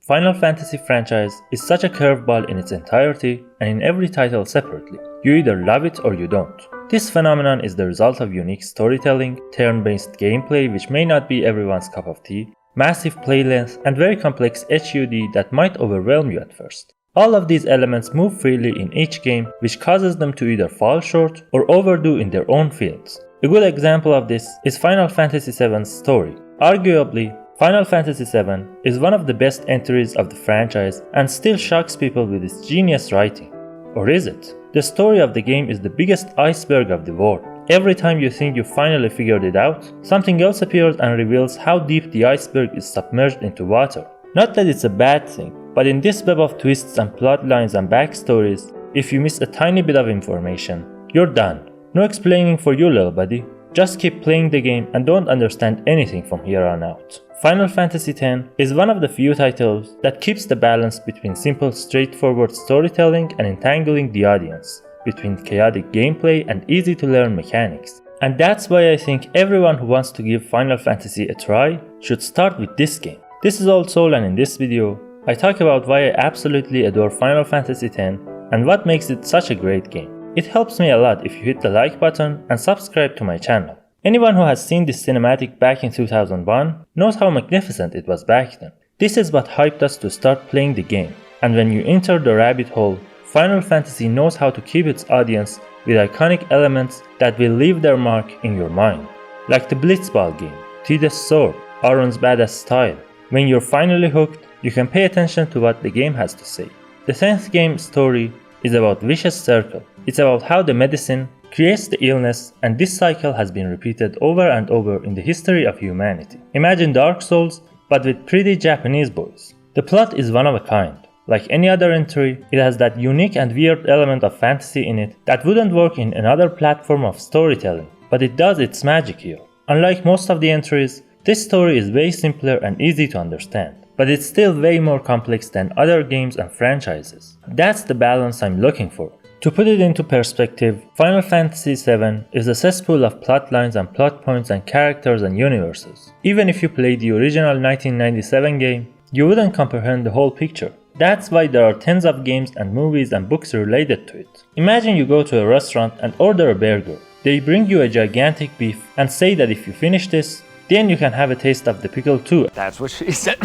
Final Fantasy franchise is such a curveball in its entirety and in every title separately. You either love it or you don't. This phenomenon is the result of unique storytelling, turn-based gameplay which may not be everyone's cup of tea, massive play length, and very complex HUD that might overwhelm you at first. All of these elements move freely in each game, which causes them to either fall short or overdo in their own fields. A good example of this is Final Fantasy VII's story. Arguably, Final Fantasy VII is one of the best entries of the franchise and still shocks people with its genius writing. Or is it? The story of the game is the biggest iceberg of the world. Every time you think you finally figured it out, something else appears and reveals how deep the iceberg is submerged into water. Not that it's a bad thing, but in this web of twists and plot lines and backstories, if you miss a tiny bit of information, you're done. No explaining for you, little buddy. Just keep playing the game and don't understand anything from here on out. Final Fantasy X is one of the few titles that keeps the balance between simple, straightforward storytelling and entangling the audience, between chaotic gameplay and easy-to-learn mechanics. And that's why I think everyone who wants to give Final Fantasy a try should start with this game. This is Old Soul, and in this video, I talk about why I absolutely adore Final Fantasy X and what makes it such a great game. It helps me a lot if you hit the like button and subscribe to my channel. Anyone who has seen this cinematic back in 2001 knows how magnificent it was back then. This is what hyped us to start playing the game, and when you enter the rabbit hole, Final Fantasy knows how to keep its audience with iconic elements that will leave their mark in your mind. Like the Blitzball game, Tidus' sword, Auron's badass style. When you're finally hooked, you can pay attention to what the game has to say. The 10th game's story is about Vicious Circle. It's about how the medicine creates the illness, and this cycle has been repeated over and over in the history of humanity. Imagine Dark Souls, but with pretty Japanese boys. The plot is one of a kind. Like any other entry, it has that unique and weird element of fantasy in it that wouldn't work in another platform of storytelling, but it does its magic here. Unlike most of the entries, this story is way simpler and easy to understand, but it's still way more complex than other games and franchises. That's the balance I'm looking for. To put it into perspective, Final Fantasy VII is a cesspool of plot lines and plot points and characters and universes. Even if you played the original 1997 game, you wouldn't comprehend the whole picture. That's why there are tens of games and movies and books related to it. Imagine you go to a restaurant and order a burger. They bring you a gigantic beef and say that if you finish this, then you can have a taste of the pickle too. That's what she said.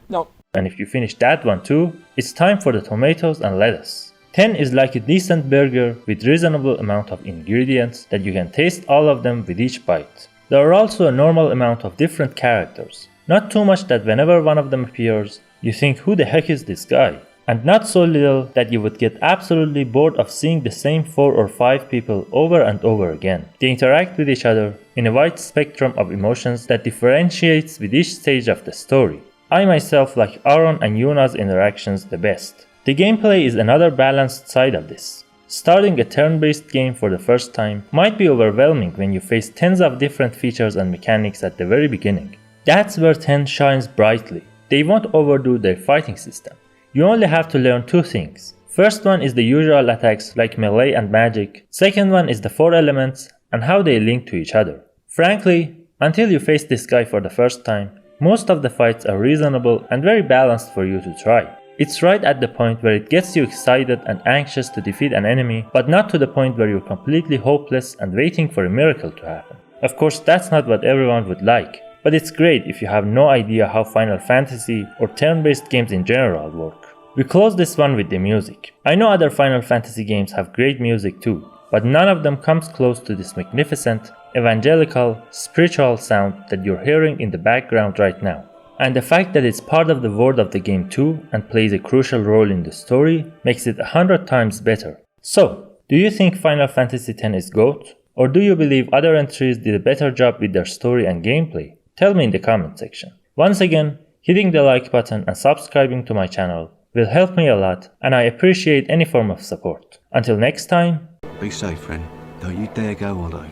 No. And if you finish that one too, it's time for the tomatoes and lettuce. 10 is like a decent burger with reasonable amount of ingredients that you can taste all of them with each bite. There are also a normal amount of different characters. Not too much that whenever one of them appears, you think who the heck is this guy? And not so little that you would get absolutely bored of seeing the same 4 or 5 people over and over again. They interact with each other in a wide spectrum of emotions that differentiates with each stage of the story. I myself like Auron and Yuna's interactions the best. The gameplay is another balanced side of this. Starting a turn-based game for the first time might be overwhelming when you face tens of different features and mechanics at the very beginning. That's where 10 shines brightly. They won't overdo their fighting system. You only have to learn 2 things. First one is the usual attacks like melee and magic. Second one is the 4 elements and how they link to each other. Frankly, until you face this guy for the first time, most of the fights are reasonable and very balanced for you to try. It's right at the point where it gets you excited and anxious to defeat an enemy, but not to the point where you're completely hopeless and waiting for a miracle to happen. Of course, that's not what everyone would like, but it's great if you have no idea how Final Fantasy or turn-based games in general work. We close this one with the music. I know other Final Fantasy games have great music too, but none of them comes close to this magnificent, evangelical, spiritual sound that you're hearing in the background right now. And the fact that it's part of the world of the game too and plays a crucial role in the story makes it 100 times better. So, do you think Final Fantasy X is GOAT? Or do you believe other entries did a better job with their story and gameplay? Tell me in the comment section. Once again, hitting the like button and subscribing to my channel will help me a lot, and I appreciate any form of support. Until next time, be safe, friend. Don't you dare go alone.